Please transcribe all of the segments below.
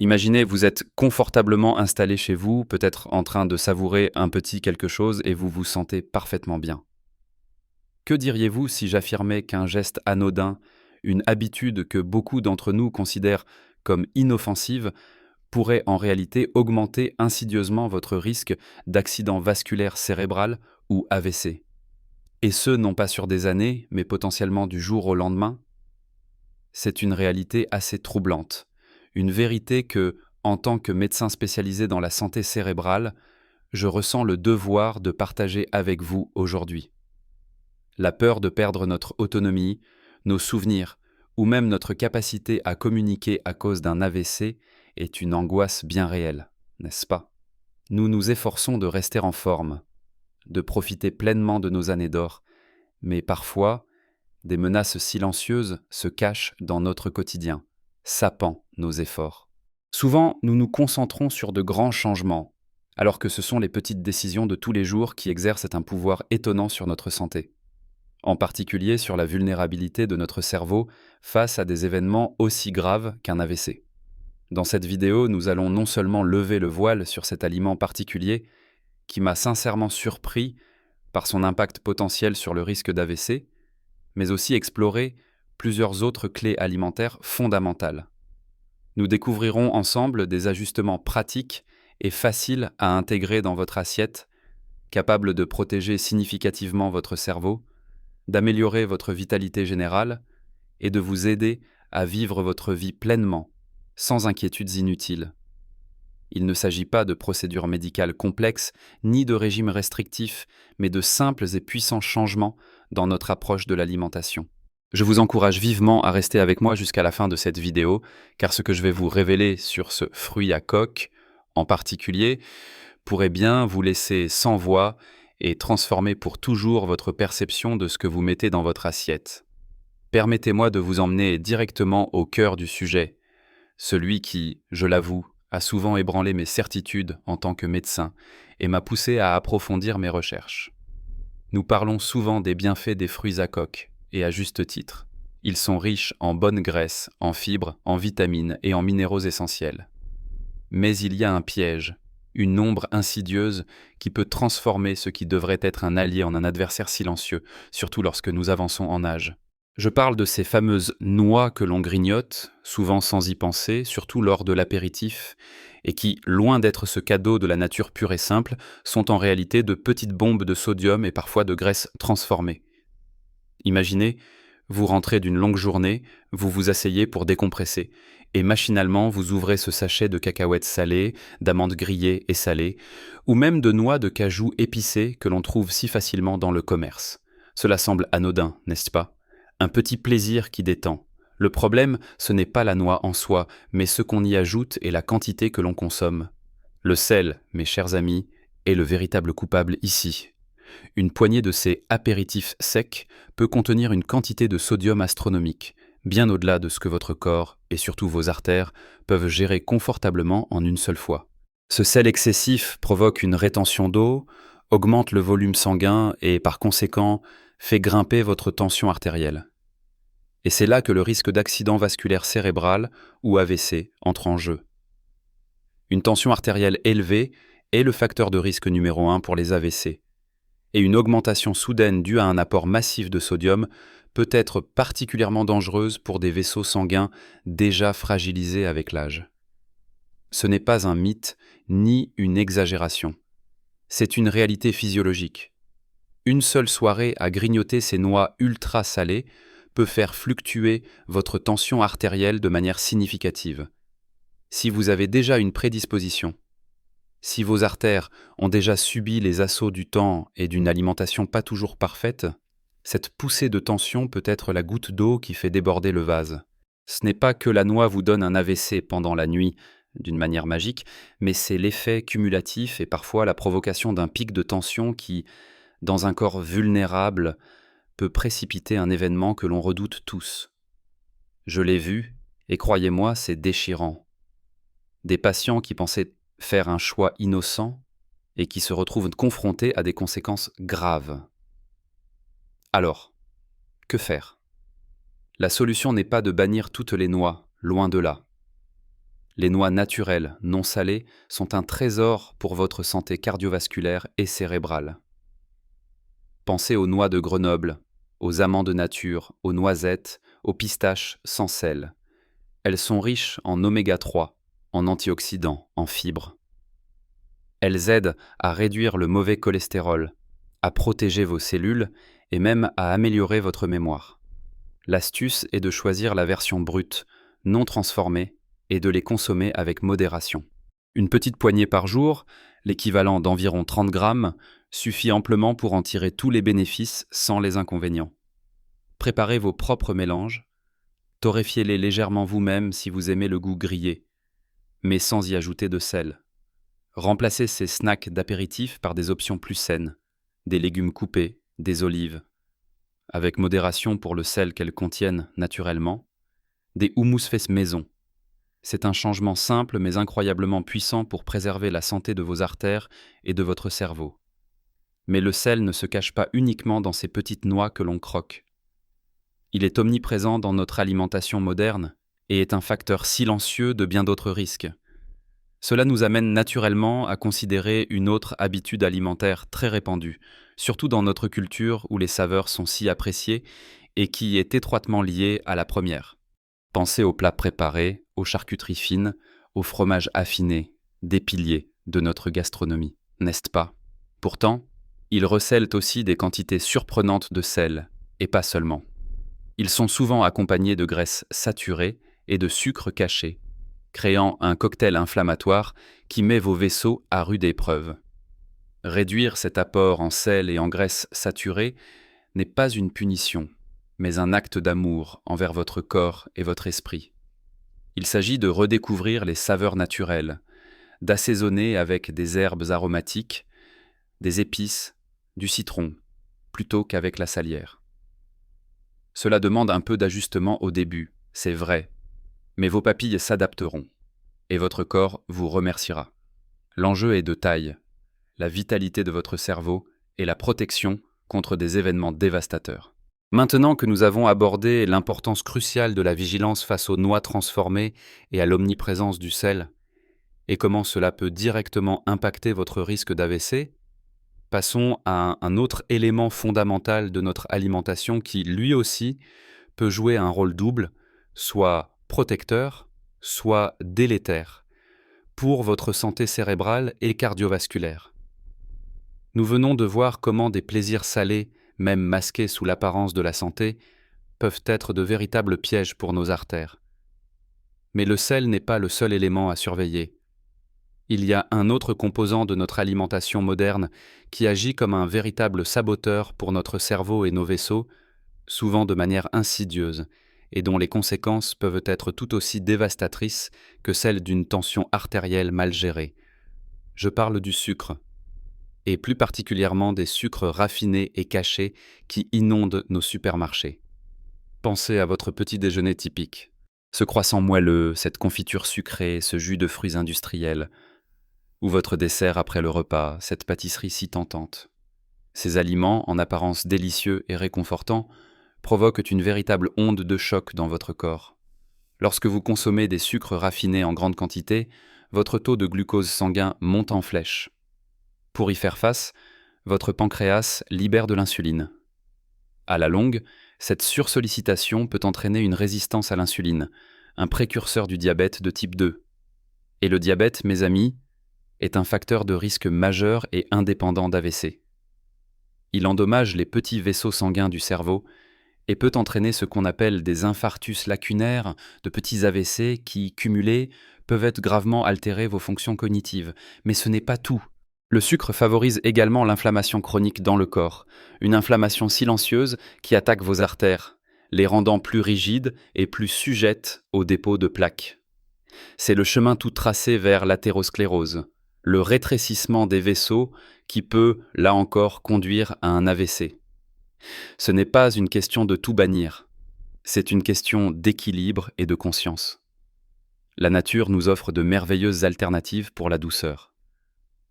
Imaginez, vous êtes confortablement installé chez vous, peut-être en train de savourer un petit quelque chose et vous vous sentez parfaitement bien. Que diriez-vous si j'affirmais qu'un geste anodin, une habitude que beaucoup d'entre nous considèrent comme inoffensive, pourrait en réalité augmenter insidieusement votre risque d'accident vasculaire cérébral ou AVC? Et ce, non pas sur des années, mais potentiellement du jour au lendemain? C'est une réalité assez troublante, une vérité que, en tant que médecin spécialisé dans la santé cérébrale, je ressens le devoir de partager avec vous aujourd'hui. La peur de perdre notre autonomie, nos souvenirs, ou même notre capacité à communiquer à cause d'un AVC est une angoisse bien réelle, n'est-ce pas? Nous nous efforçons de rester en forme, de profiter pleinement de nos années d'or, mais parfois, des menaces silencieuses se cachent dans notre quotidien, sapant nos efforts. Souvent, nous nous concentrons sur de grands changements, alors que ce sont les petites décisions de tous les jours qui exercent un pouvoir étonnant sur notre santé, en particulier sur la vulnérabilité de notre cerveau face à des événements aussi graves qu'un AVC. Dans cette vidéo, nous allons non seulement lever le voile sur cet aliment particulier, qui m'a sincèrement surpris par son impact potentiel sur le risque d'AVC, mais aussi explorer plusieurs autres clés alimentaires fondamentales. Nous découvrirons ensemble des ajustements pratiques et faciles à intégrer dans votre assiette, capables de protéger significativement votre cerveau, d'améliorer votre vitalité générale et de vous aider à vivre votre vie pleinement, sans inquiétudes inutiles. Il ne s'agit pas de procédures médicales complexes, ni de régimes restrictifs, mais de simples et puissants changements dans notre approche de l'alimentation. Je vous encourage vivement à rester avec moi jusqu'à la fin de cette vidéo, car ce que je vais vous révéler sur ce fruit à coque, en particulier, pourrait bien vous laisser sans voix et transformer pour toujours votre perception de ce que vous mettez dans votre assiette. Permettez-moi de vous emmener directement au cœur du sujet, celui qui, je l'avoue, a souvent ébranlé mes certitudes en tant que médecin et m'a poussé à approfondir mes recherches. Nous parlons souvent des bienfaits des fruits à coque, et à juste titre. Ils sont riches en bonnes graisses, en fibres, en vitamines et en minéraux essentiels. Mais il y a un piège, une ombre insidieuse qui peut transformer ce qui devrait être un allié en un adversaire silencieux, surtout lorsque nous avançons en âge. Je parle de ces fameuses noix que l'on grignote, souvent sans y penser, surtout lors de l'apéritif, et qui, loin d'être ce cadeau de la nature pure et simple, sont en réalité de petites bombes de sodium et parfois de graisses transformées. Imaginez, vous rentrez d'une longue journée, vous vous asseyez pour décompresser, et machinalement vous ouvrez ce sachet de cacahuètes salées, d'amandes grillées et salées, ou même de noix de cajou épicées que l'on trouve si facilement dans le commerce. Cela semble anodin, n'est-ce pas? Un petit plaisir qui détend. Le problème, ce n'est pas la noix en soi, mais ce qu'on y ajoute et la quantité que l'on consomme. Le sel, mes chers amis, est le véritable coupable ici. Une poignée de ces apéritifs secs peut contenir une quantité de sodium astronomique, bien au-delà de ce que votre corps, et surtout vos artères, peuvent gérer confortablement en une seule fois. Ce sel excessif provoque une rétention d'eau, augmente le volume sanguin et, par conséquent, fait grimper votre tension artérielle. Et c'est là que le risque d'accident vasculaire cérébral ou AVC entre en jeu. Une tension artérielle élevée est le facteur de risque numéro 1 pour les AVC. Et une augmentation soudaine due à un apport massif de sodium peut être particulièrement dangereuse pour des vaisseaux sanguins déjà fragilisés avec l'âge. Ce n'est pas un mythe ni une exagération. C'est une réalité physiologique. Une seule soirée à grignoter ces noix ultra salées peut faire fluctuer votre tension artérielle de manière significative. Si vous avez déjà une prédisposition, si vos artères ont déjà subi les assauts du temps et d'une alimentation pas toujours parfaite, cette poussée de tension peut être la goutte d'eau qui fait déborder le vase. Ce n'est pas que la noix vous donne un AVC pendant la nuit, d'une manière magique, mais c'est l'effet cumulatif et parfois la provocation d'un pic de tension qui, dans un corps vulnérable, peut précipiter un événement que l'on redoute tous. Je l'ai vu, et croyez-moi, c'est déchirant. Des patients qui pensaient faire un choix innocent et qui se retrouvent confrontés à des conséquences graves. Alors, que faire? La solution n'est pas de bannir toutes les noix, loin de là. Les noix naturelles, non salées, sont un trésor pour votre santé cardiovasculaire et cérébrale. Pensez aux noix de Grenoble, aux amandes nature, aux noisettes, aux pistaches sans sel. Elles sont riches en oméga 3, en antioxydants, en fibres. Elles aident à réduire le mauvais cholestérol, à protéger vos cellules et même à améliorer votre mémoire. L'astuce est de choisir la version brute, non transformée, et de les consommer avec modération. Une petite poignée par jour, l'équivalent d'environ 30 grammes, suffit amplement pour en tirer tous les bénéfices sans les inconvénients. Préparez vos propres mélanges, torréfiez-les légèrement vous-même si vous aimez le goût grillé, mais sans y ajouter de sel. Remplacez ces snacks d'apéritif par des options plus saines, des légumes coupés, des olives, avec modération pour le sel qu'elles contiennent naturellement, des houmous faits maison. C'est un changement simple mais incroyablement puissant pour préserver la santé de vos artères et de votre cerveau. Mais le sel ne se cache pas uniquement dans ces petites noix que l'on croque. Il est omniprésent dans notre alimentation moderne et est un facteur silencieux de bien d'autres risques. Cela nous amène naturellement à considérer une autre habitude alimentaire très répandue, surtout dans notre culture où les saveurs sont si appréciées et qui est étroitement liée à la première. Pensez aux plats préparés, aux charcuteries fines, aux fromages affinés, des piliers de notre gastronomie, n'est-ce pas? Pourtant, ils recèlent aussi des quantités surprenantes de sel, et pas seulement. Ils sont souvent accompagnés de graisses saturées et de sucres cachés, créant un cocktail inflammatoire qui met vos vaisseaux à rude épreuve. Réduire cet apport en sel et en graisses saturées n'est pas une punition, mais un acte d'amour envers votre corps et votre esprit. Il s'agit de redécouvrir les saveurs naturelles, d'assaisonner avec des herbes aromatiques, des épices, du citron, plutôt qu'avec la salière. Cela demande un peu d'ajustement au début, c'est vrai, mais vos papilles s'adapteront, et votre corps vous remerciera. L'enjeu est de taille, la vitalité de votre cerveau et la protection contre des événements dévastateurs. Maintenant que nous avons abordé l'importance cruciale de la vigilance face aux noix transformées et à l'omniprésence du sel, et comment cela peut directement impacter votre risque d'AVC, passons à un autre élément fondamental de notre alimentation qui, lui aussi, peut jouer un rôle double, soit protecteur, soit délétère, pour votre santé cérébrale et cardiovasculaire. Nous venons de voir comment des plaisirs salés, même masqués sous l'apparence de la santé, peuvent être de véritables pièges pour nos artères. Mais le sel n'est pas le seul élément à surveiller. Il y a un autre composant de notre alimentation moderne qui agit comme un véritable saboteur pour notre cerveau et nos vaisseaux, souvent de manière insidieuse, et dont les conséquences peuvent être tout aussi dévastatrices que celles d'une tension artérielle mal gérée. Je parle du sucre, et plus particulièrement des sucres raffinés et cachés qui inondent nos supermarchés. Pensez à votre petit déjeuner typique. Ce croissant moelleux, cette confiture sucrée, ce jus de fruits industriels, ou votre dessert après le repas, cette pâtisserie si tentante. Ces aliments, en apparence délicieux et réconfortants, provoquent une véritable onde de choc dans votre corps. Lorsque vous consommez des sucres raffinés en grande quantité, votre taux de glucose sanguin monte en flèche. Pour y faire face, votre pancréas libère de l'insuline. À la longue, cette sursollicitation peut entraîner une résistance à l'insuline, un précurseur du diabète de type 2. Et le diabète, mes amis, est un facteur de risque majeur et indépendant d'AVC. Il endommage les petits vaisseaux sanguins du cerveau et peut entraîner ce qu'on appelle des infarctus lacunaires, de petits AVC qui, cumulés, peuvent gravement altérer vos fonctions cognitives. Mais ce n'est pas tout. Le sucre favorise également l'inflammation chronique dans le corps, une inflammation silencieuse qui attaque vos artères, les rendant plus rigides et plus sujettes au dépôt de plaques. C'est le chemin tout tracé vers l'athérosclérose, le rétrécissement des vaisseaux qui peut, là encore, conduire à un AVC. Ce n'est pas une question de tout bannir, c'est une question d'équilibre et de conscience. La nature nous offre de merveilleuses alternatives pour la douceur.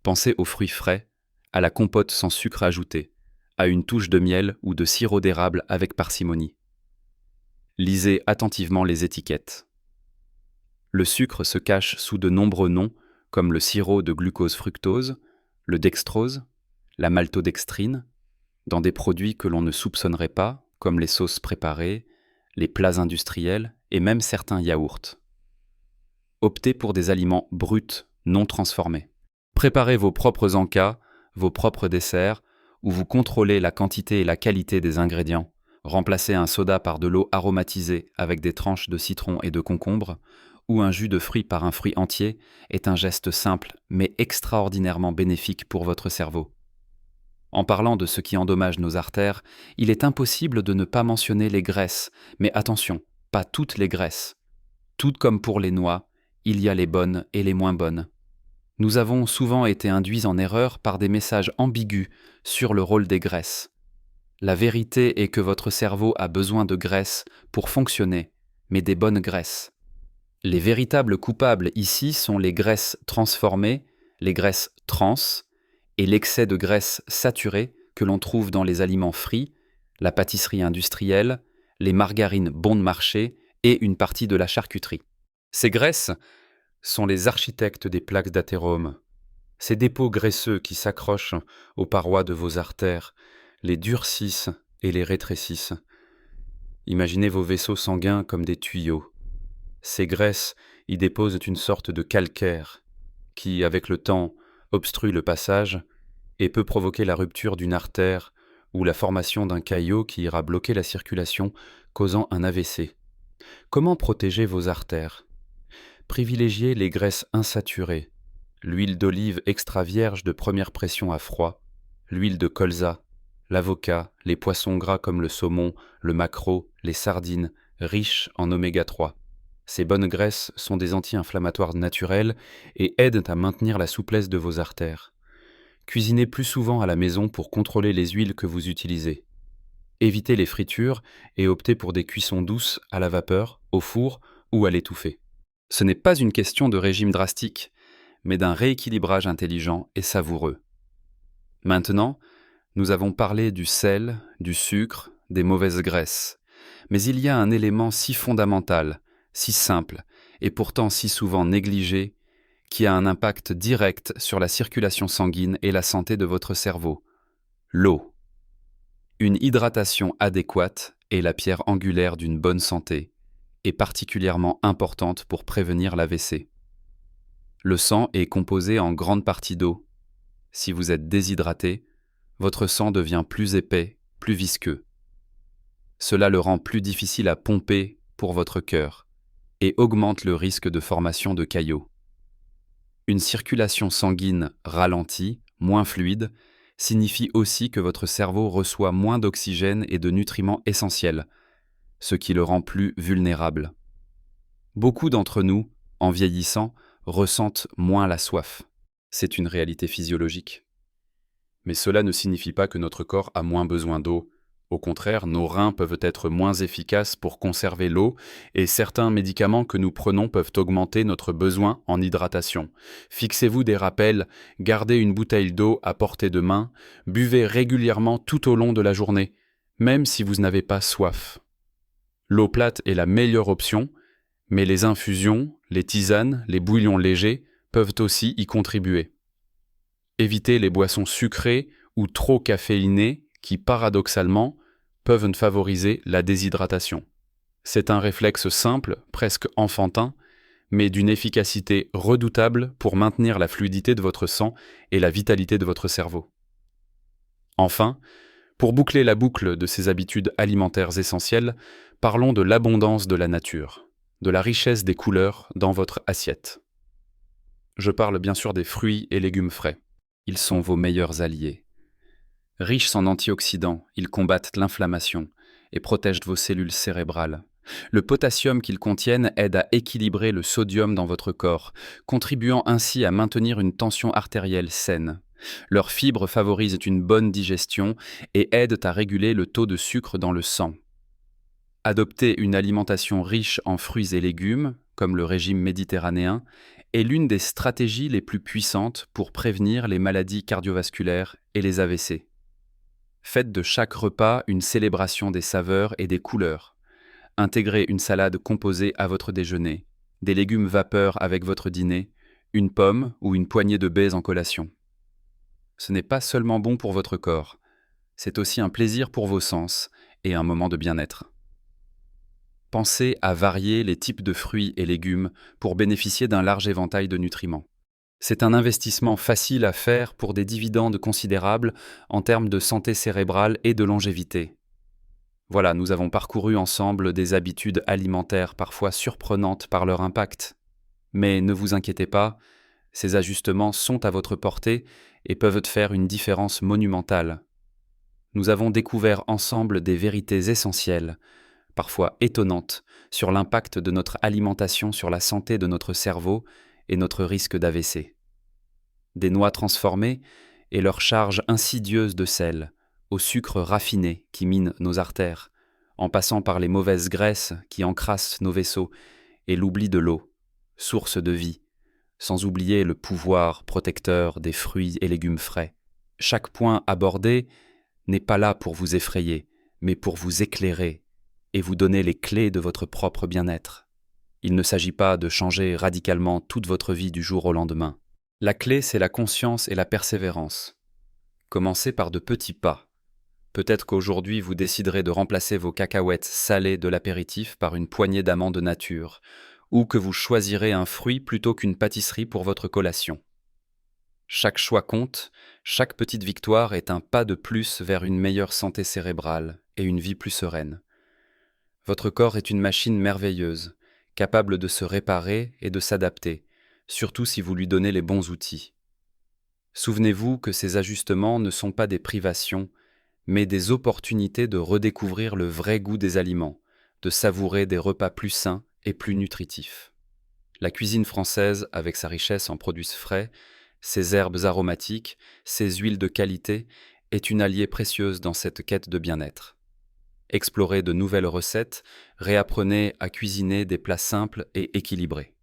Pensez aux fruits frais, à la compote sans sucre ajouté, à une touche de miel ou de sirop d'érable avec parcimonie. Lisez attentivement les étiquettes. Le sucre se cache sous de nombreux noms, comme le sirop de glucose-fructose, le dextrose, la maltodextrine, dans des produits que l'on ne soupçonnerait pas, comme les sauces préparées, les plats industriels et même certains yaourts. Optez pour des aliments bruts, non transformés. Préparez vos propres encas, vos propres desserts, où vous contrôlez la quantité et la qualité des ingrédients. Remplacez un soda par de l'eau aromatisée avec des tranches de citron et de concombre, ou un jus de fruits par un fruit entier, est un geste simple mais extraordinairement bénéfique pour votre cerveau. En parlant de ce qui endommage nos artères, il est impossible de ne pas mentionner les graisses, mais attention, pas toutes les graisses. Tout comme pour les noix, il y a les bonnes et les moins bonnes. Nous avons souvent été induits en erreur par des messages ambigus sur le rôle des graisses. La vérité est que votre cerveau a besoin de graisses pour fonctionner, mais des bonnes graisses. Les véritables coupables ici sont les graisses transformées, les graisses trans, et l'excès de graisses saturées que l'on trouve dans les aliments frits, la pâtisserie industrielle, les margarines bon de marché et une partie de la charcuterie. Ces graisses sont les architectes des plaques d'athérome. Ces dépôts graisseux qui s'accrochent aux parois de vos artères, les durcissent et les rétrécissent. Imaginez vos vaisseaux sanguins comme des tuyaux. Ces graisses y déposent une sorte de calcaire qui, avec le temps, obstrue le passage et peut provoquer la rupture d'une artère ou la formation d'un caillot qui ira bloquer la circulation, causant un AVC. Comment protéger vos artères ? Privilégiez les graisses insaturées, l'huile d'olive extra vierge de première pression à froid, l'huile de colza, l'avocat, les poissons gras comme le saumon, le maquereau, les sardines, riches en oméga 3. Ces bonnes graisses sont des anti-inflammatoires naturels et aident à maintenir la souplesse de vos artères. Cuisinez plus souvent à la maison pour contrôler les huiles que vous utilisez. Évitez les fritures et optez pour des cuissons douces à la vapeur, au four ou à l'étouffée. Ce n'est pas une question de régime drastique, mais d'un rééquilibrage intelligent et savoureux. Maintenant, nous avons parlé du sel, du sucre, des mauvaises graisses. Mais il y a un élément si fondamental, si simple, et pourtant si souvent négligé, qui a un impact direct sur la circulation sanguine et la santé de votre cerveau. L'eau. Une hydratation adéquate est la pierre angulaire d'une bonne santé, et particulièrement importante pour prévenir l'AVC. Le sang est composé en grande partie d'eau. Si vous êtes déshydraté, votre sang devient plus épais, plus visqueux. Cela le rend plus difficile à pomper pour votre cœur et augmente le risque de formation de caillots. Une circulation sanguine ralentie, moins fluide, signifie aussi que votre cerveau reçoit moins d'oxygène et de nutriments essentiels, ce qui le rend plus vulnérable. Beaucoup d'entre nous, en vieillissant, ressentent moins la soif. C'est une réalité physiologique. Mais cela ne signifie pas que notre corps a moins besoin d'eau. Au contraire, nos reins peuvent être moins efficaces pour conserver l'eau et certains médicaments que nous prenons peuvent augmenter notre besoin en hydratation. Fixez-vous des rappels, gardez une bouteille d'eau à portée de main, buvez régulièrement tout au long de la journée, même si vous n'avez pas soif. L'eau plate est la meilleure option, mais les infusions, les tisanes, les bouillons légers peuvent aussi y contribuer. Évitez les boissons sucrées ou trop caféinées qui, paradoxalement, peuvent favoriser la déshydratation. C'est un réflexe simple, presque enfantin, mais d'une efficacité redoutable pour maintenir la fluidité de votre sang et la vitalité de votre cerveau. Enfin, pour boucler la boucle de ces habitudes alimentaires essentielles, parlons de l'abondance de la nature, de la richesse des couleurs dans votre assiette. Je parle bien sûr des fruits et légumes frais. Ils sont vos meilleurs alliés. Riches en antioxydants, ils combattent l'inflammation et protègent vos cellules cérébrales. Le potassium qu'ils contiennent aide à équilibrer le sodium dans votre corps, contribuant ainsi à maintenir une tension artérielle saine. Leurs fibres favorisent une bonne digestion et aident à réguler le taux de sucre dans le sang. Adopter une alimentation riche en fruits et légumes, comme le régime méditerranéen, est l'une des stratégies les plus puissantes pour prévenir les maladies cardiovasculaires et les AVC. Faites de chaque repas une célébration des saveurs et des couleurs. Intégrez une salade composée à votre déjeuner, des légumes vapeur avec votre dîner, une pomme ou une poignée de baies en collation. Ce n'est pas seulement bon pour votre corps, c'est aussi un plaisir pour vos sens et un moment de bien-être. Pensez à varier les types de fruits et légumes pour bénéficier d'un large éventail de nutriments. C'est un investissement facile à faire pour des dividendes considérables en termes de santé cérébrale et de longévité. Voilà, nous avons parcouru ensemble des habitudes alimentaires parfois surprenantes par leur impact. Mais ne vous inquiétez pas, ces ajustements sont à votre portée et peuvent faire une différence monumentale. Nous avons découvert ensemble des vérités essentielles, parfois étonnantes, sur l'impact de notre alimentation sur la santé de notre cerveau et notre risque d'AVC. Des noix transformées et leur charge insidieuse de sel, au sucre raffiné qui mine nos artères, en passant par les mauvaises graisses qui encrassent nos vaisseaux et l'oubli de l'eau, source de vie, sans oublier le pouvoir protecteur des fruits et légumes frais. Chaque point abordé n'est pas là pour vous effrayer, mais pour vous éclairer et vous donner les clés de votre propre bien-être. Il ne s'agit pas de changer radicalement toute votre vie du jour au lendemain. La clé, c'est la conscience et la persévérance. Commencez par de petits pas. Peut-être qu'aujourd'hui, vous déciderez de remplacer vos cacahuètes salées de l'apéritif par une poignée d'amandes nature, ou que vous choisirez un fruit plutôt qu'une pâtisserie pour votre collation. Chaque choix compte, chaque petite victoire est un pas de plus vers une meilleure santé cérébrale et une vie plus sereine. Votre corps est une machine merveilleuse, capable de se réparer et de s'adapter, surtout si vous lui donnez les bons outils. Souvenez-vous que ces ajustements ne sont pas des privations, mais des opportunités de redécouvrir le vrai goût des aliments, de savourer des repas plus sains et plus nutritifs. La cuisine française, avec sa richesse en produits frais, ses herbes aromatiques, ses huiles de qualité, est une alliée précieuse dans cette quête de bien-être. Explorez de nouvelles recettes, réapprenez à cuisiner des plats simples et équilibrés.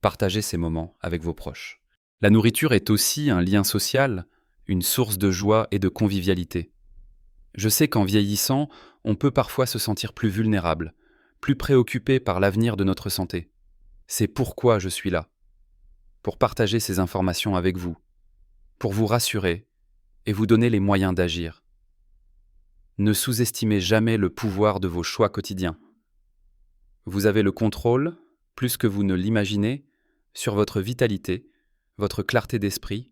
Partagez ces moments avec vos proches. La nourriture est aussi un lien social, une source de joie et de convivialité. Je sais qu'en vieillissant, on peut parfois se sentir plus vulnérable, plus préoccupé par l'avenir de notre santé. C'est pourquoi je suis là, pour partager ces informations avec vous, pour vous rassurer et vous donner les moyens d'agir. Ne sous-estimez jamais le pouvoir de vos choix quotidiens. Vous avez le contrôle, plus que vous ne l'imaginez, sur votre vitalité, votre clarté d'esprit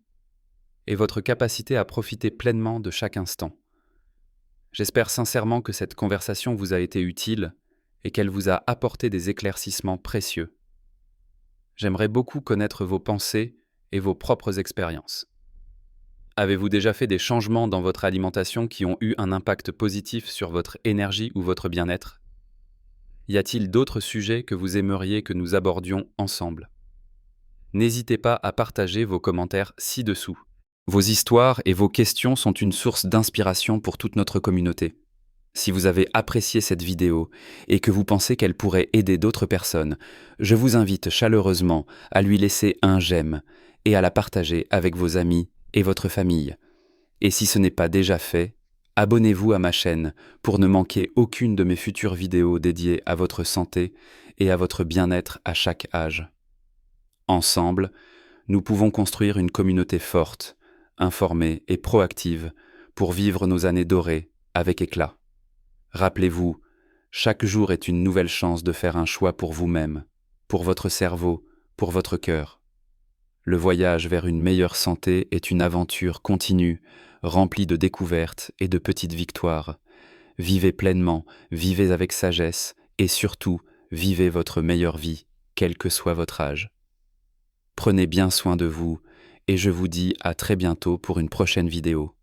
et votre capacité à profiter pleinement de chaque instant. J'espère sincèrement que cette conversation vous a été utile et qu'elle vous a apporté des éclaircissements précieux. J'aimerais beaucoup connaître vos pensées et vos propres expériences. Avez-vous déjà fait des changements dans votre alimentation qui ont eu un impact positif sur votre énergie ou votre bien-être ? Y a-t-il d'autres sujets que vous aimeriez que nous abordions ensemble ? N'hésitez pas à partager vos commentaires ci-dessous. Vos histoires et vos questions sont une source d'inspiration pour toute notre communauté. Si vous avez apprécié cette vidéo et que vous pensez qu'elle pourrait aider d'autres personnes, je vous invite chaleureusement à lui laisser un j'aime et à la partager avec vos amis et votre famille. Et si ce n'est pas déjà fait, abonnez-vous à ma chaîne pour ne manquer aucune de mes futures vidéos dédiées à votre santé et à votre bien-être à chaque âge. Ensemble, nous pouvons construire une communauté forte, informée et proactive pour vivre nos années dorées avec éclat. Rappelez-vous, chaque jour est une nouvelle chance de faire un choix pour vous-même, pour votre cerveau, pour votre cœur. Le voyage vers une meilleure santé est une aventure continue, remplie de découvertes et de petites victoires. Vivez pleinement, vivez avec sagesse et surtout, vivez votre meilleure vie, quel que soit votre âge. Prenez bien soin de vous et je vous dis à très bientôt pour une prochaine vidéo.